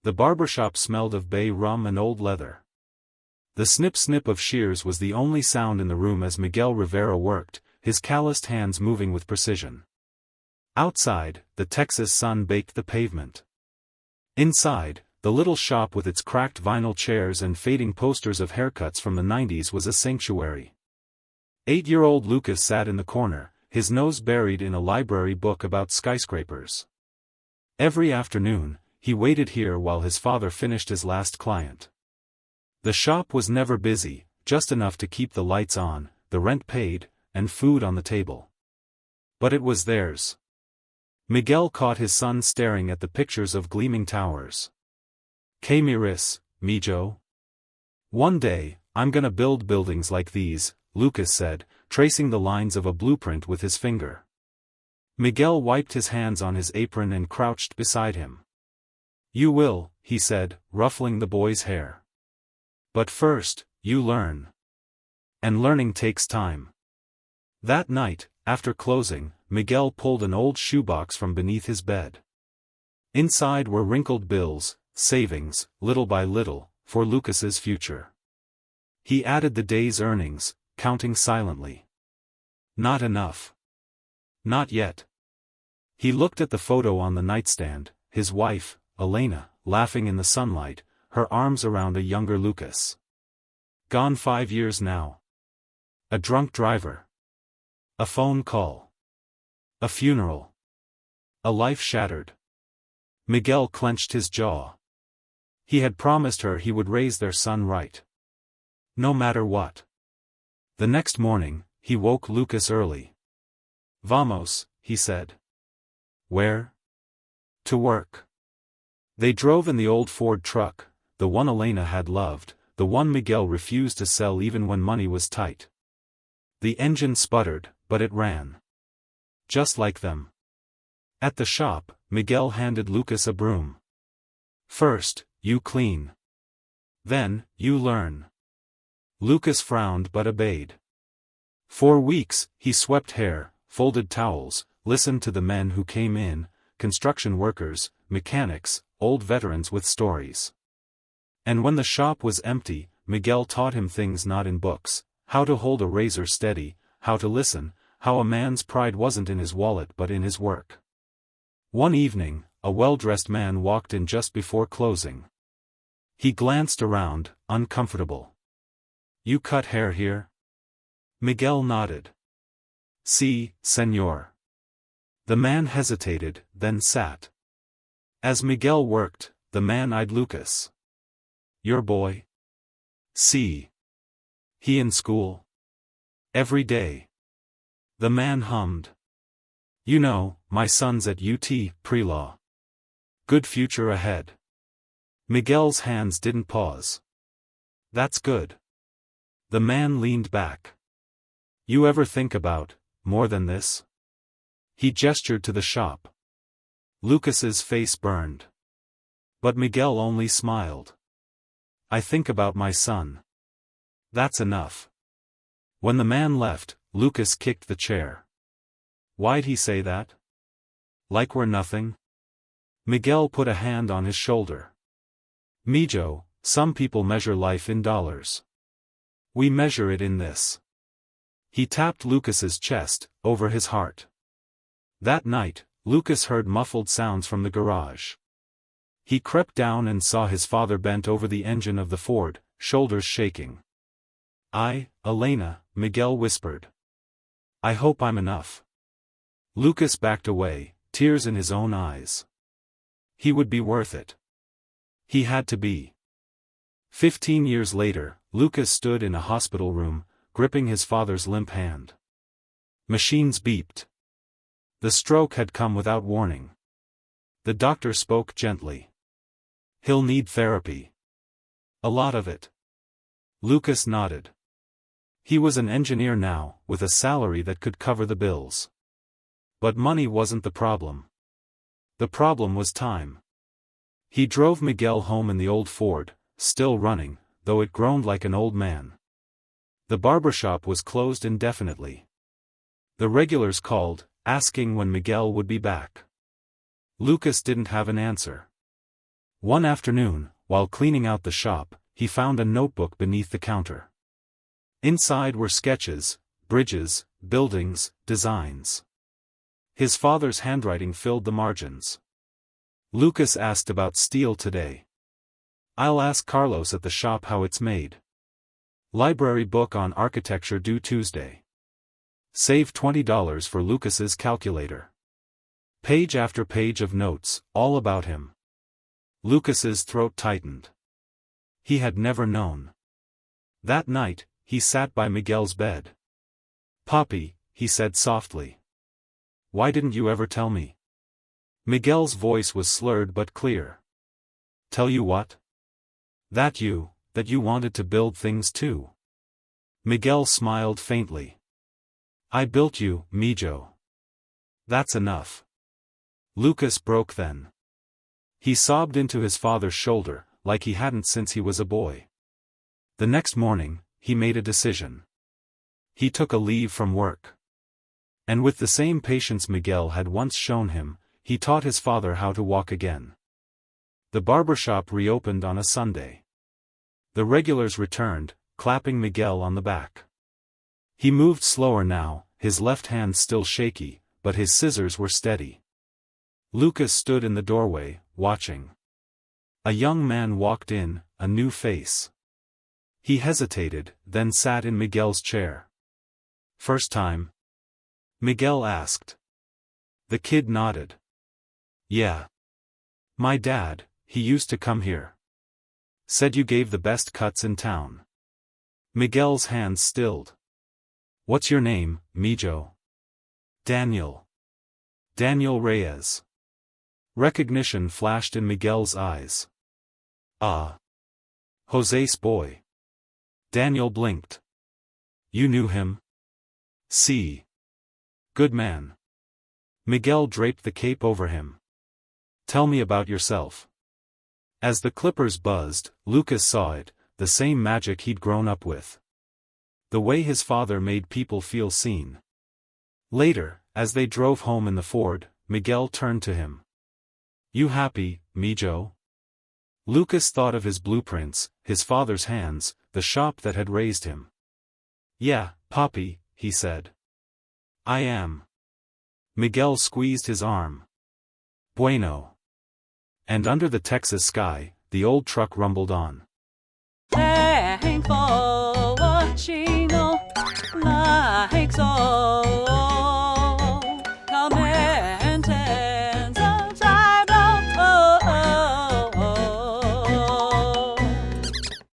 The barbershop smelled of bay rum and old leather. The snip-snip of shears was the only sound in the room as Miguel Rivera worked, his calloused hands moving with precision. Outside, the Texas sun baked the pavement. Inside, the little shop with its cracked vinyl chairs and fading posters of haircuts from the 90s was a sanctuary. 8-year-old Lucas sat in the corner, his nose buried in a library book about skyscrapers. Every afternoon, he waited here while his father finished his last client. The shop was never busy, just enough to keep the lights on, the rent paid, and food on the table. But it was theirs. Miguel caught his son staring at the pictures of gleaming towers. "Que miras, mijo? One day, I'm gonna build buildings like these," Lucas said, tracing the lines of a blueprint with his finger. Miguel wiped his hands on his apron and crouched beside him. "You will," he said, ruffling the boy's hair. "But first, you learn. And learning takes time." That night, after closing, Miguel pulled an old shoebox from beneath his bed. Inside were wrinkled bills, savings, little by little, for Lucas's future. He added the day's earnings, counting silently. Not enough. Not yet. He looked at the photo on the nightstand, his wife, Elena, laughing in the sunlight, her arms around a younger Lucas. Gone 5 years now. A drunk driver. A phone call. A funeral. A life shattered. Miguel clenched his jaw. He had promised her he would raise their son right. No matter what. The next morning, he woke Lucas early. "Vamos," he said. "Where?" "To work." They drove in the old Ford truck, the one Elena had loved, the one Miguel refused to sell even when money was tight. The engine sputtered, but it ran. Just like them. At the shop, Miguel handed Lucas a broom. "First, you clean. Then, you learn." Lucas frowned but obeyed. For weeks, he swept hair, folded towels, listened to the men who came in, construction workers, mechanics, old veterans with stories. And when the shop was empty, Miguel taught him things not in books: how to hold a razor steady, how to listen, how a man's pride wasn't in his wallet but in his work. One evening, a well-dressed man walked in just before closing. He glanced around, uncomfortable. "You cut hair here?" Miguel nodded. "Sí, señor." The man hesitated, then sat. As Miguel worked, the man eyed Lucas. "Your boy?" "Sí." "He in school?" "Every day." The man hummed. "You know, my son's at UT, pre-law. Good future ahead." Miguel's hands didn't pause. "That's good." The man leaned back. "You ever think about more than this?" He gestured to the shop. Lucas's face burned. But Miguel only smiled. "I think about my son. That's enough." When the man left, Lucas kicked the chair. "Why'd he say that? Like we're nothing?" Miguel put a hand on his shoulder. "Mijo, some people measure life in dollars. We measure it in this." He tapped Lucas's chest, over his heart. That night, Lucas heard muffled sounds from the garage. He crept down and saw his father bent over the engine of the Ford, shoulders shaking. Elena," Miguel whispered. "I hope I'm enough." Lucas backed away, tears in his own eyes. He would be worth it. He had to be. 15 years later, Lucas stood in a hospital room, gripping his father's limp hand. Machines beeped. The stroke had come without warning. The doctor spoke gently. "He'll need therapy. A lot of it." Lucas nodded. He was an engineer now, with a salary that could cover the bills. But money wasn't the problem. The problem was time. He drove Miguel home in the old Ford, still running, though it groaned like an old man. The barbershop was closed indefinitely. The regulars called, asking when Miguel would be back. Lucas didn't have an answer. One afternoon, while cleaning out the shop, he found a notebook beneath the counter. Inside were sketches, bridges, buildings, designs. His father's handwriting filled the margins. Lucas asked about steel today. I'll ask Carlos at the shop how it's made. Library book on architecture due Tuesday. Save $20 for Lucas's calculator. Page after page of notes, all about him. Lucas's throat tightened. He had never known. That night, he sat by Miguel's bed. "Papi," he said softly. "Why didn't you ever tell me?" Miguel's voice was slurred but clear. "Tell you what? That you wanted to build things too." Miguel smiled faintly. "I built you, Mijo. That's enough." Lucas broke then. He sobbed into his father's shoulder, like he hadn't since he was a boy. The next morning, he made a decision. He took a leave from work. And with the same patience Miguel had once shown him, he taught his father how to walk again. The barbershop reopened on a Sunday. The regulars returned, clapping Miguel on the back. He moved slower now, his left hand still shaky, but his scissors were steady. Lucas stood in the doorway, watching. A young man walked in, a new face. He hesitated, then sat in Miguel's chair. "First time?" Miguel asked. The kid nodded. "Yeah. My dad, he used to come here. Said you gave the best cuts in town." Miguel's hands stilled. "What's your name, Mijo?" "Daniel. Daniel Reyes." Recognition flashed in Miguel's eyes. "Ah. Jose's boy." Daniel blinked. "You knew him?" "See. Good man." Miguel draped the cape over him. "Tell me about yourself." As the clippers buzzed, Lucas saw it, the same magic he'd grown up with. The way his father made people feel seen. Later, as they drove home in the Ford, Miguel turned to him. "You happy, Mijo?" Lucas thought of his blueprints, his father's hands, the shop that had raised him. "Yeah, Papi," he said. "I am." Miguel squeezed his arm. "Bueno." And under the Texas sky, the old truck rumbled on. Thanks for watching, oh, like so.